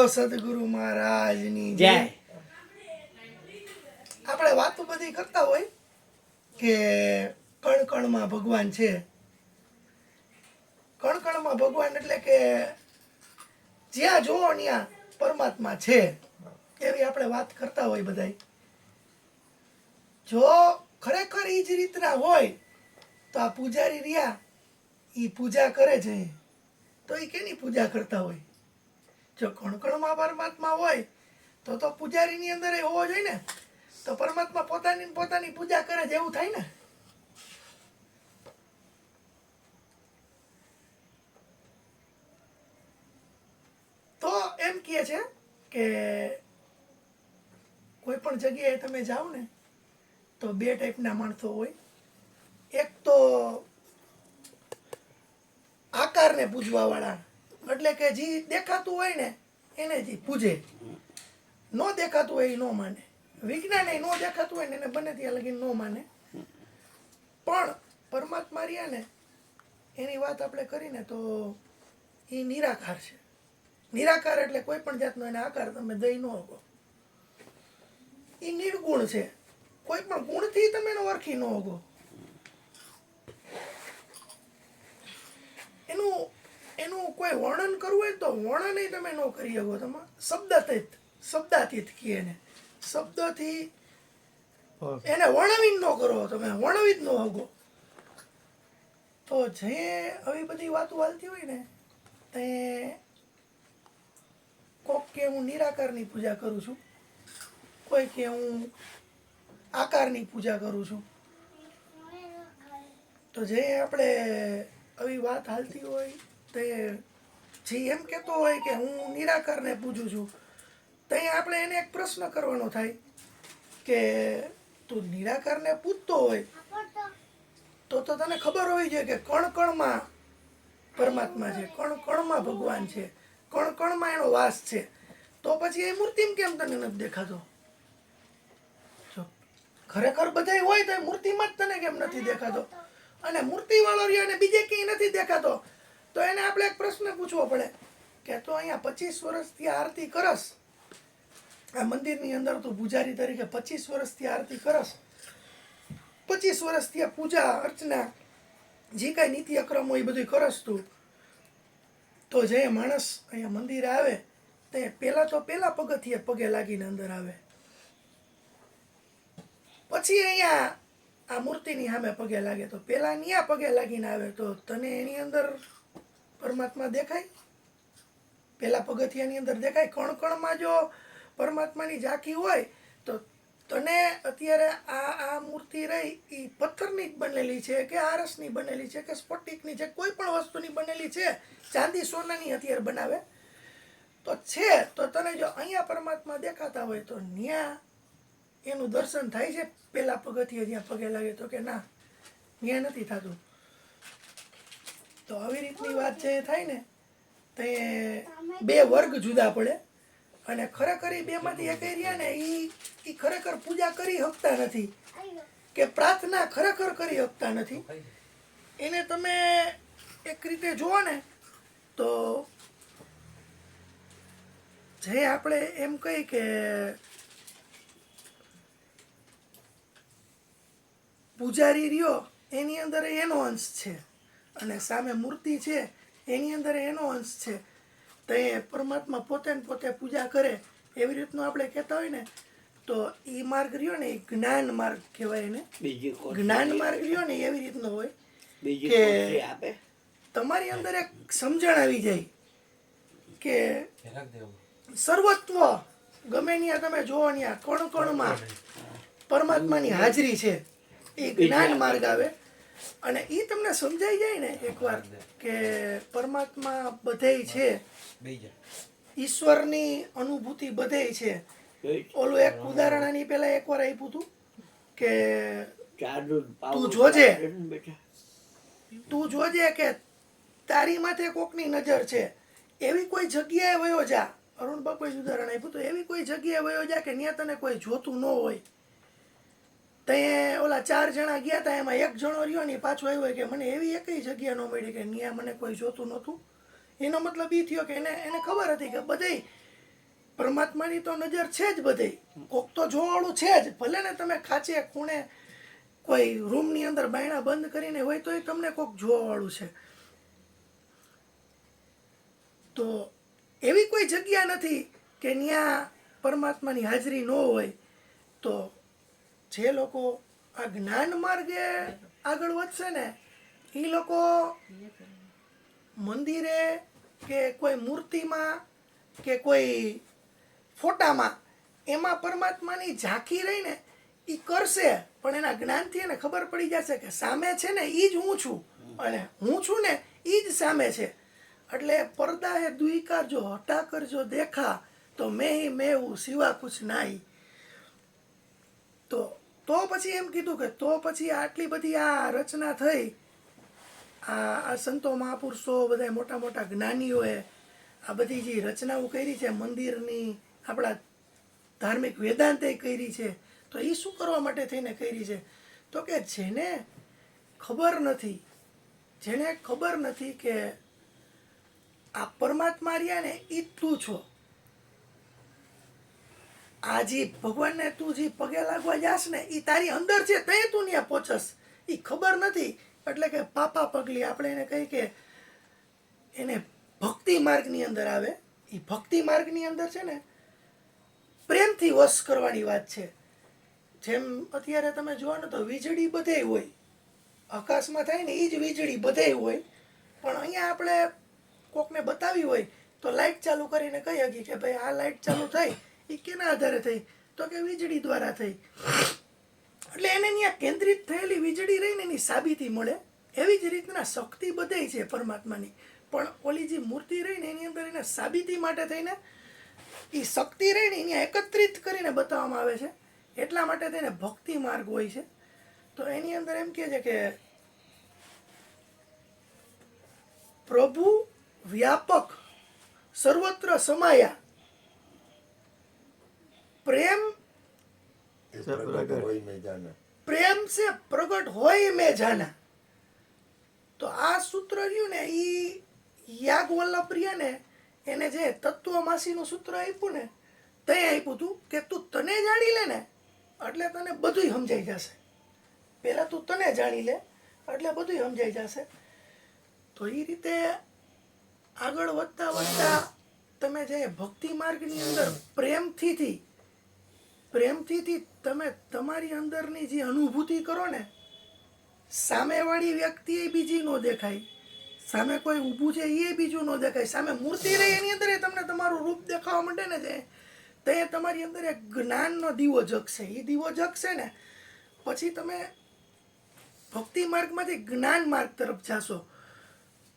સદગુરુ મહારાજની જય. આપણે વાતો બધી કરતા હોય કે કણ કણમાં ભગવાન છે. કણ કણમાં ભગવાન એટલે કે જ્યાં જોવો ત્યાં પરમાત્મા છે, એવી આપણે વાત કરતા હોય બધાય. જો ખરેખર એ જ રીતના હોય તો આ પૂજારી રહ્યા એ પૂજા કરે છે, તો એ કેની પૂજા કરતા હોય? જો કણકણમાં પરમાત્મા હોય તો પૂજારીની અંદર એ હોવો જોઈએ ને. તો પરમાત્મા પોતાની પૂજા કરે છે એવું થાય ને. તો એમ કહે છે કે કોઈ પણ જગ્યાએ તમે જાઓ ને તો બે ટાઈપના માણસો હોય. એક તો આકારને પૂજવા વાળા, એટલે કે જે દેખાતું હોય ને એને જે પૂજે, ન દેખાતું હોય એ ન માને. વિજ્ઞાન એ ન દેખાતું હોય ને એને બને ત્યાં લગી ન માને. પણ પરમાત્મા રહ્યા ને એની વાત આપણે કરીને તો એ નિરાકાર છે. નિરાકાર એટલે કોઈ પણ જાતનો એને આકાર તમે દઈ ન શકો. એ નિર્ગુણ છે, કોઈ પણ ગુણથી તમે એને ઓળખી ન શકો. એનું કોઈ વર્ણન કરવું હોય તો વર્ણન તમે ન કરી શકો. તમે શબ્દાતીત કહે ને, શબ્દથી એને વર્ણવી ન કરો, તમે વર્ણવી જ ન શકો. તો જે આવી બધી વાતો હાલતી હોય ને તે કોક કે હું નિરાકારની પૂજા કરું છું, કોઈ કે હું આકારની પૂજા કરું છું. તો જે આપણે આવી વાત હાલતી હોય તે જે એમ કહેતો હોય કે હું નિરાકારને પૂજું છું, તો આપણે એને એક પ્રશ્ન કરવાનો થાય કે તું નિરાકારને પૂજતો હોય તો તને ખબર હોવી જોઈએ કે કણ કણમાં પરમાત્મા છે, કણ કણમાં ભગવાન છે, કણ કણમાં એનો વાસ છે. તો પછી એ મૂર્તિમાં કેમ તને નથી દેખાતો? જો ખરેખર બધાય હોય તો એ મૂર્તિમાં જ તને કેમ નથી દેખાતો? અને મૂર્તિ વાળો રહ્યો અને બીજે ક્યાંય નથી દેખાતો તો એને આપણે એક પ્રશ્ન પૂછવો પડે કે તો અહીંયા 25 વર્ષથી આરતી કરસ, આ મંદિરની અંદર તું પૂજારી તરીકે 25 વર્ષથી આરતી કરસ, 25 વર્ષથી આ પૂજા અર્ચના જે કાંઈ નિત્યક્રમ હોય એ બધું કરસ તું, તો જે માણસ અહીંયા મંદિરે આવે તે પહેલા પગથિયે પગે લાગીને અંદર આવે, પછી અહીંયા આ મૂર્તિની સામે પગે લાગે, તો પેલા ન્યા પગે લાગીને આવે, તો તને એની અંદર પરમાત્મા દેખાય? પેલા પગથિયાની અંદર દેખાય? કણ કણમાં જો પરમાત્માની ઝાંખી હોય તો તને અત્યારે આ મૂર્તિ રહી એ પથ્થરની જ બનેલી છે કે આરસની બનેલી છે કે સ્ફટિકની છે, કોઈ પણ વસ્તુની બનેલી છે, ચાંદી સોનાની અત્યારે બનાવે તો છે, તો તને જો અહીંયા પરમાત્મા દેખાતા હોય તો ન્યા એનું દર્શન થાય છે પેલા પગથિયે જ્યાં પગે લાગે? તો કે ના, ત્યાં નથી થતું. તો આવી રીતની વાત જે થાય ને તે બે વર્ગ જુદા પડે અને ખરેખર એ બેમાંથી એક રહ્યા ને એ ખરેખર પૂજા કરી શકતા નથી કે પ્રાર્થના ખરેખર કરી શકતા નથી. એને તમે એક રીતે જુઓ ને તો જે આપણે એમ કહી કે પૂજારી રહ્યો એની અંદર એનો અંશ છે અને સામે મૂર્તિ છે એની અંદર એનો અંશ છે. તો એ પરમાત્મા પોતે પૂજા કરે એવી રીતનું આપણે કહેતા હોય ને તો એ માર્ગ રહ્યો ને એ જ્ઞાન માર્ગ કહેવાય એને. જ્ઞાન માર્ગ રહ્યો ને એવી રીતનો હોય કે તમારી અંદર એક સમજણ આવી જાય કે સર્વત્વ ગમે ત્યાં તમે જોવો ત્યાં કણ કણમાં પરમાત્માની હાજરી છે, એ જ્ઞાન માર્ગ આવે. અને એ તમને સમજાઈ જાય ને એકવાર કે પરમાત્મા બધેય છે, ઈશ્વરની અનુભૂતિ બધેય છે. ઓલું એક ઉદાહરણ આની પહેલા એકવાર આપ્યું હતું કે તું જોજે કે તારી માથે કોકની નજર છે, એવી કોઈ જગ્યાએ વયો જા. અરુણ બાપુએ ઉદાહરણ આપ્યું હતું, એવી કોઈ જગ્યાએ વયો જા કે ત્યાં તને કોઈ જોતું ન હોય. તે ઓલા 4 જણા ગયા હતા, એમાં એક જણો રહ્યો ને પાછો આવ્યો કે મને એવી એકઈ જગ્યા ન મળી કે ત્યાં મને કોઈ જોતું નહોતું. એનો મતલબ એ થયો કે એને ખબર હતી કે બધે પરમાત્માની તો નજર છે જ બધે, કોક તો જોવાળું છે જ, ભલે ને તમે ખાંચે ખૂણે કોઈ રૂમની અંદર બાયણા બંધ કરીને હોય તોય તમને કોક જોવાવાળું છે. તો એવી કોઈ જગ્યા નથી કે ત્યાં પરમાત્માની હાજરી ન હોય. તો જે લોકો આ જ્ઞાન માર્ગે આગળ વધશે ને એ લોકો મંદિરે કે કોઈ મૂર્તિમાં કે કોઈ ફોટામાં એમાં પરમાત્માની ઝાંખી રહીને એ કરશે, પણ એના જ્ઞાનથી એને ખબર પડી જશે કે સામે છે ને એ જ હું છું, અને હું છું ને એ જ સામે છે. એટલે પડદા હે દ્વિકાર જો હટા કર જો દેખા તો મેં હી મેં હું સિવા કુછ નાઈ. તો પછી એમ કીધું કે તો પછી આટલી બધી આ રચના થઈ, આ સંતો મહાપુરુષો બધા મોટા મોટા જ્ઞાનીઓએ આ બધી જે રચનાઓ કરી છે મંદિરની, આપણા ધાર્મિક વેદાંતે કરી છે, તો એ શું કરવા માટે થઈને કરી છે? તો કે જેને ખબર નથી કે આ પરમાત્મા રહ્યા ને એ તું છો, આ જે ભગવાનને તું જે પગે લાગવા જાશ ને એ તારી અંદર છે, તે તું ત્યાં પહોંચસ, એ ખબર નથી. એટલે કે પાપા પગલી આપણે એને કહી કે એને ભક્તિ માર્ગની અંદર આવે. એ ભક્તિ માર્ગની અંદર છે ને પ્રેમથી વશ કરવાની વાત છે. જેમ અત્યારે તમે જોવાનું તો વીજળી બધે હોય, આકાશમાં થાય ને એ જ વીજળી બધે હોય, પણ અહીંયા આપણે કોકને બતાવી હોય તો લાઇટ ચાલુ કરીને કહી શકીએ કે ભાઈ આ લાઇટ ચાલુ થઈ એ કેના આધારે થઈ? તો કે વીજળી દ્વારા થઈ. એટલે એને ત્યાં કેન્દ્રિત થયેલી વીજળી રહીને એની સાબિતી મળે. એવી જ રીતના શક્તિ બધે છે પરમાત્માની, પણ ઓલી જે મૂર્તિ રહીને એની અંદર એને સાબિતી માટે થઈને એ શક્તિ રહીને અહીંયા એકત્રિત કરીને બતાવવામાં આવે છે. એટલા માટે તેને ભક્તિ માર્ગ હોય છે. તો એની અંદર એમ કહે છે કે પ્રભુ વ્યાપક સર્વત્ર સમાયા, પ્રેમ પ્રેમ સે પ્રગટ હોય મેં જાના. તો આ સૂત્ર રહ્યું ને એ યાજ્ઞવલ્ક્ય ને એને જે તત્વમાસીનું સૂત્ર આપ્યું ને તે આપ્યું હતું કે તું તને જાણી લે ને એટલે તને બધું સમજાઈ જશે. પહેલા તું તને જાણી લે એટલે બધું સમજાઈ જશે. તો એ રીતે આગળ વધતા વધતા તમે જે ભક્તિ માર્ગની અંદર પ્રેમથી તમે તમારી અંદરની જે અનુભૂતિ કરો ને, સામેવાળી વ્યક્તિ એ બીજી ન દેખાય, સામે કોઈ ઊભું છે એ બીજું ન દેખાય, સામે મૂર્તિ રહી એની અંદર તમને તમારું રૂપ દેખાવા માંડે ને જે તે તમારી અંદર એક જ્ઞાનનો દીવો જગશે. એ દીવો જગશે ને પછી તમે ભક્તિ માર્ગમાંથી જ્ઞાન માર્ગ તરફ જાશો.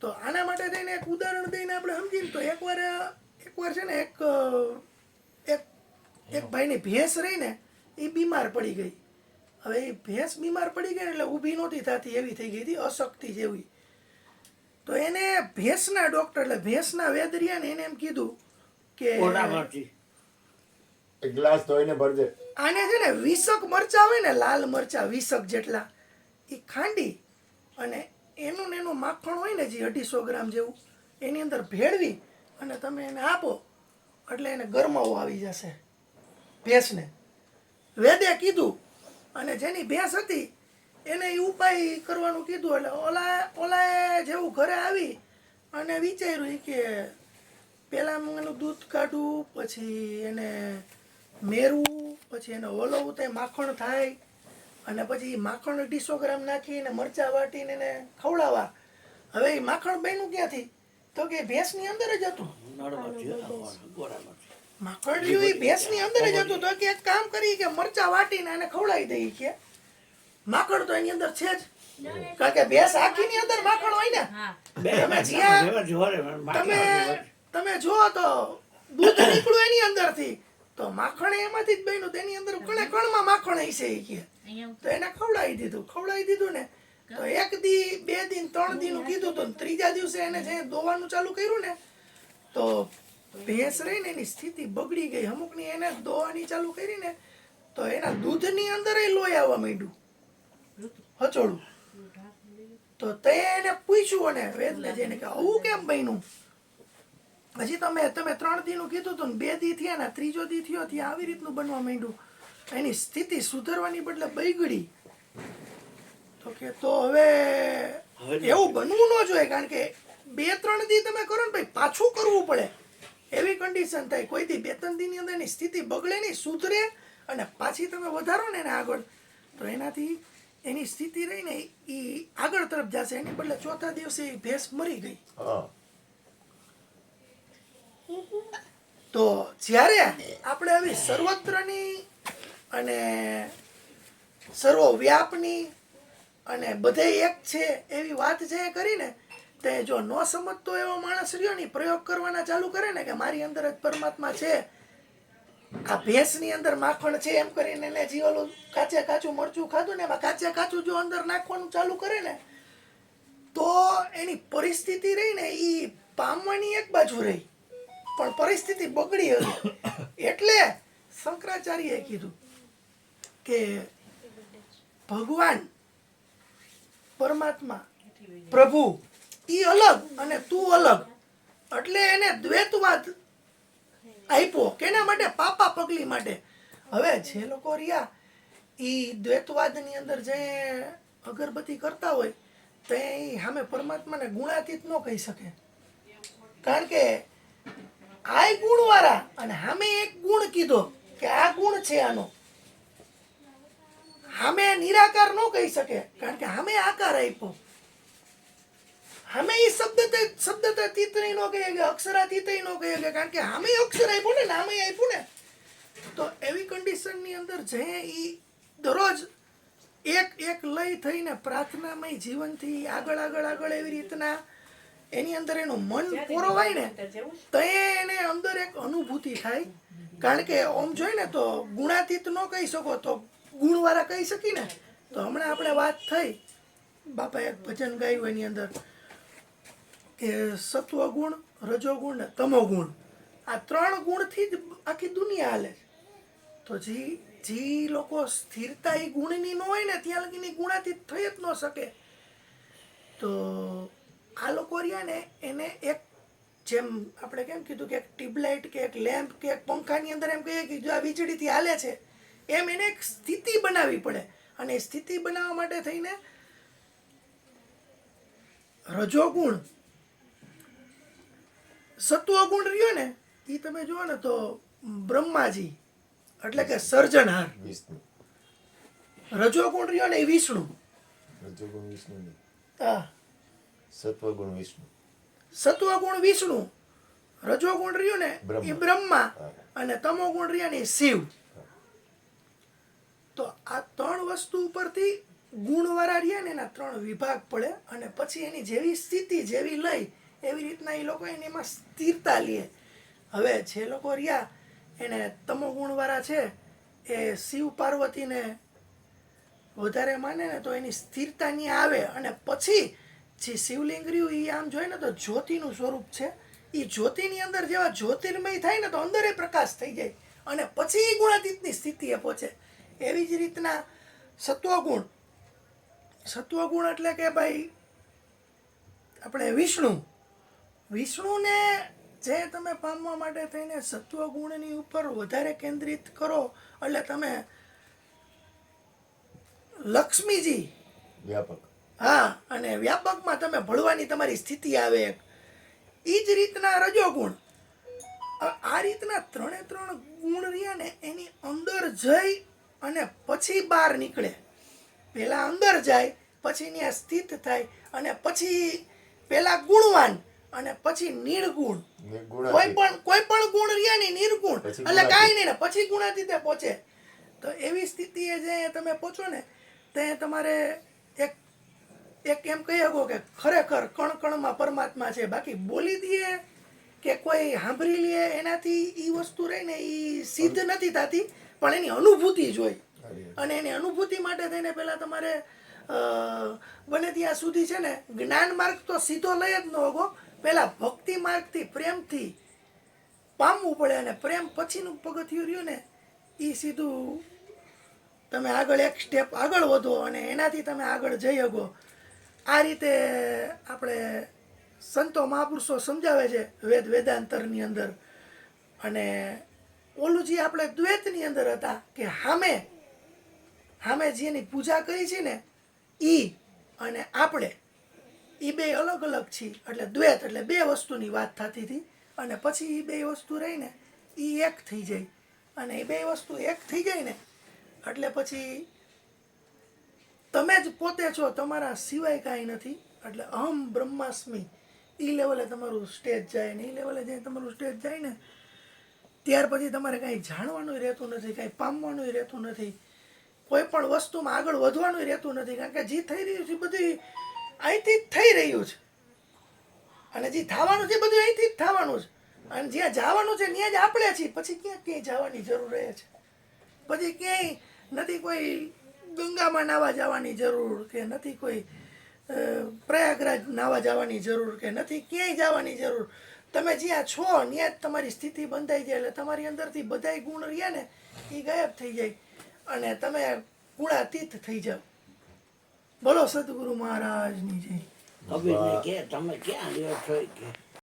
તો આના માટે થઈને એક ઉદાહરણ દઈને આપણે સમજીને તો એકવાર છે ને એક ભાઈની ભેંસ રહીને એ બીમાર પડી ગઈ. હવે એ ભેંસ બીમાર પડી ગઈ એટલે ઊભી નહોતી થતી, એવી થઈ ગઈ હતી, અશક્તિ જેવી. તો એને ભેંસના ડૉક્ટર એટલે ભેંસના વેદરિયાને એને એમ કીધું કે ગ્લાસ ધોઈને ભરજે. આને છે ને વિસક મરચા હોય ને, લાલ મરચા વિસક જેટલા, એ ખાંડી અને એનું માખણ હોય ને જે 250 ગ્રામ જેવું એની અંદર ભેળવી અને તમે એને આપો એટલે એને ગરમાવો આવી જશે ભેંસને. વેદે કીધું અને જેની ભેંસ હતી એને એ ઉપાય કરવાનું કીધું. એટલે ઓલાએ જેવું ઘરે આવી અને વિચાર્યું કે પહેલાં એનું દૂધ કાઢવું, પછી એને મેરવું, પછી એને ઓલવવું તો માખણ થાય, અને પછી માખણ 250 ગ્રામ નાખીને મરચાં વાટીને એને ખવડાવવા. હવે એ માખણ બન્યું ક્યાંથી? તો કે ભેંસની અંદર જ હતું. માખણ રહ્યું એ ભેંસની અંદર જ હતું. તો કે એક કામ કરી કે મરચાં વાટીને એને ખવડાવી દઈએ કે માખણ તો એની અંદર છે જ, કારણ કે ભેંસ આખીની અંદર માખણ હોય ને. તમે જો તો દૂધ નીકળ્યું એની અંદરથી, તો માખણ એમાંથી જ બન્યું. તેની અંદર કણમાં માખણ હશે કે તો એને ખવડાવી દીધું ને. તો 1 દી 2 દિન 3 દીનું કીધું તો ત્રીજા દિવસે એને જે દોવાનું ચાલુ કર્યું ને તો ભેંસ રહી ને એની સ્થિતિ બગડી ગઈ. અમુકની એને દોવાની ચાલુ કરી ને તો એના દૂધની અંદર લોહી આવવા માંડ્યું, હચોડું. તો તે એને પૂછ્યું અને વેદને જઈને કે આવું કેમ બન્યું? હજી તમે 3 દીનું કીધું હતું ને 2 દી થયા ને 3જો દી થયો ત્યાં આવી રીતનું બનવા માંડ્યું, એની સ્થિતિ સુધરવાની બદલે બગડી. તો કે તો હવે એવું બનવું ન જોઈએ, કારણ કે 2-3 દી તમે કરો ને ભાઈ પાછું કરવું પડે એવી કન્ડિશન થાય. કોઈ દી 2-3 દીની અંદર એની સ્થિતિ બગડે નહીં, સુધરે અને પાછી તમે વધારો ને એને આગળ, તો એનાથી એની સ્થિતિ રહીને એ આગળ તરફ જશે. એની બદલે 4થા દિવસે ભેંસ મરી ગઈ. તો જ્યારે આપણે આવી સર્વત્રની અને સર્વવ્યાપની અને બધે એક છે એવી વાત જે કરીને, તે જો ન સમજતો એવો માણસ રહ્યો ને પ્રયોગ કરવાના ચાલુ કરે ને કે મારી અંદર જ પરમાત્મા છે, આ ભેંસની અંદર માખણ છે એમ કરીને એને જે ઓલું કાચે કાચું મરચું ખાધું ને એમાં કાચે કાચું જો અંદર નાખવાનું ચાલુ કરે ને, તો એની પરિસ્થિતિ રહી ને એ પામવાની એક બાજુ રહી, પણ પરિસ્થિતિ બગડી હતી. એટલે શંકરાચાર્યએ કીધું કે ભગવાન પરમાત્મા પ્રભુ ઈ અલગ અને તું અલગ, એટલે એને દ્વૈતવાદ આપ્યો. કેના માટે? પાપા પગલી માટે. હવે જે લોકો રહ્યા ઈ દ્વૈતવાદની અંદર જે અગરબત્તી કરતા હોય તે સામે પરમાત્માને ગુણાતીત ન કહી શકે, કારણ કે આ ગુણવાળા અને સામે એક ગુણ કીધો કે આ ગુણ છે આનો, સામે નિરાકાર ન કહી શકે, કારણ કે સામે આકાર આપ્યો. સામે એ શબ્દ તીતરી ન કહી શકે, અક્ષરાતીત ન કહી શકે, કારણ કે સામે અક્ષર આપ્યો ને નામે આપ્યું ને. તો એવી કન્ડિશનની અંદર જે એ દરરોજ એક લય થઈને પ્રાર્થનામય જીવનથી આગળ એવી રીતના એની અંદર એનું મન પોરવાય ને, તો એને અંદર એક અનુભૂતિ થાય. કારણ કે ઓમ જોઈ ને તો ગુણાતીત ન કહી શકો તો ગુણવાળા કહી શકી ને. તો હમણાં આપણે વાત થઈ, બાપા એક ભજન ગાયું એની અંદર કે સત્વગુણ, રજોગુણ ને તમોગુણ, આ 3 ગુણથી જ આખી દુનિયા હાલે. તો જે લોકો સ્થિરતા એ ગુણની ન હોય ને ત્યાં લગીની ગુણાતીત થઈ જ ન શકે. તો આ લોકો રહ્યા ને એને એક, જેમ આપણે કેમ કીધું કે એક ટ્યુબલાઇટ કે એક લેમ્પ કે એક પંખાની અંદર એમ કહીએ કે જો આ વીજળીથી હાલે છે, એમ એને એક સ્થિતિ બનાવવી પડે. અને એ સ્થિતિ બનાવવા માટે થઈને રજોગુણ, સત્વગુણ રહ્યો ને એ તમે જુઓ ને તો બ્રહ્માજી એટલે કે સર્જનહાર, રજોગુણ રહ્યો ને એ વિષ્ણુ, હા સત્વગુણ વિષ્ણુ, સત્વગુણ વિષ્ણુ, રજોગુણ રહ્યું ને એ બ્રહ્મા અને તમોગુણ રહ્યા ને એ શિવ. તો આ 3 વસ્તુ ઉપરથી ગુણવાળા રહ્યા ને એના 3 વિભાગ પડે, અને પછી એની જેવી સ્થિતિ જેવી લય એવી રીતના એ લોકો એમાં સ્થિરતા લે. હવે જે લોકો રહ્યા એને તમોગુણવાળા છે એ શિવ પાર્વતીને વધારે માને ને તો એની સ્થિરતા ની આવે. અને પછી જે શિવલિંગ રહ્યું એ આમ જોઈએ ને તો જ્યોતિનું સ્વરૂપ છે. એ જ્યોતિની અંદર જેવા જ્યોતિર્મય થાય ને તો અંદર એ પ્રકાશ થઈ જાય, અને પછી એ ગુણાતીતની સ્થિતિએ પહોંચે. એવી જ રીતના સત્વગુણ, સત્વગુણ એટલે કે ભાઈ આપણે વિષ્ણુને જે તમે પામવા માટે થઈને સત્વગુણની ઉપર વધારે કેન્દ્રિત કરો, એટલે તમે લક્ષ્મીજી વ્યાપક, હા, અને વ્યાપકમાં તમે ભળવાની તમારી સ્થિતિ આવે. એ જ રીતના રજોગુણ, આ રીતના 3 ગુણ રહ્યા ને એની અંદર જઈ અને પછી બહાર નીકળે. પેલા અંદર જાય, પછી ત્યાં સ્થિત થાય, અને પછી પેલા ગુણવાન અને પછી નિર્ગુણ. કોઈ પણ ગુણ રહ્યા ને નિર્ગુણ એટલે કાંઈ નહીં ને પછી ગુણાતીતે પહોંચે. તો એવી સ્થિતિએ જે તમે પહોંચો ને તે તમારે એક એમ કહી શકો કે ખરેખર કણ કણમાં પરમાત્મા છે. બાકી બોલી દઈએ કે કોઈ સાંભળી લે એનાથી એ વસ્તુ રહી ને એ સિદ્ધ નથી થતી, પણ એની અનુભૂતિ જોઈ. અને એની અનુભૂતિ માટે થઈને પહેલાં તમારે બને ત્યાં સુધી છે ને જ્ઞાન માર્ગ તો સીધો લઈ જ ન હોગો, પહેલાં ભક્તિ માર્ગથી પ્રેમથી પામવું પડે. અને પ્રેમ પછીનું પગથિયું રહ્યું ને એ સીધું તમે આગળ એક સ્ટેપ આગળ વધો અને એનાથી તમે આગળ જઈ શકો. આ રીતે આપણે સંતો મહાપુરુષો સમજાવે છે વેદાંતરની અંદર. અને ઓલું જે આપણે દ્વૈતની અંદર હતા કે સામે જેની પૂજા કરી છે ને ઈ અને આપણે એ બે અલગ અલગ છીએ, એટલે દ્વૈત એટલે બે વસ્તુની વાત થતી હતી. અને પછી એ બે વસ્તુ રહીને એ એક થઈ જાય, અને એ બે વસ્તુ એક થઈ જાય ને એટલે પછી તમે જ પોતે છો, તમારા સિવાય કાંઈ નથી. એટલે અહમ બ્રહ્માસ્મિ એ લેવલે તમારું સ્ટેજ જાય ને એ લેવલે જઈને તમારું સ્ટેજ જાય ને ત્યાર પછી તમારે કાંઈ જાણવાનું રહેતું નથી, કાંઈ પામવાનું રહેતું નથી, કોઈ પણ વસ્તુમાં આગળ વધવાનું રહેતું નથી. કારણ કે જે થઈ રહ્યું છે બધું અહીંથી જ થઈ રહ્યું છે, અને જે થવાનું છે બધું અહીંથી જ થવાનું છે. અને જ્યાં જવાનું છે ત્યાં જ આપણે છીએ. પછી ક્યાંય જવાની જરૂર રહે છે? પછી ક્યાંય નથી કોઈ ગંગામાં નાવા જવાની જરૂર, કે નથી કોઈ પ્રયાગરાજ નાવા જવાની જરૂર, કે નથી ક્યાંય જવાની જરૂર. તમે જ્યાં છો ત્યાં જ તમારી સ્થિતિ બંધાઈ જાય. એટલે તમારી અંદરથી બધાય ગુણ રહ્યા ને એ ગાયબ થઈ જાય અને તમે ગુણાતીત થઈ જાઓ. બોલો સદગુરુ મહારાજની જય. અભિને કે તમે ક્યાં રહ્યો છો કે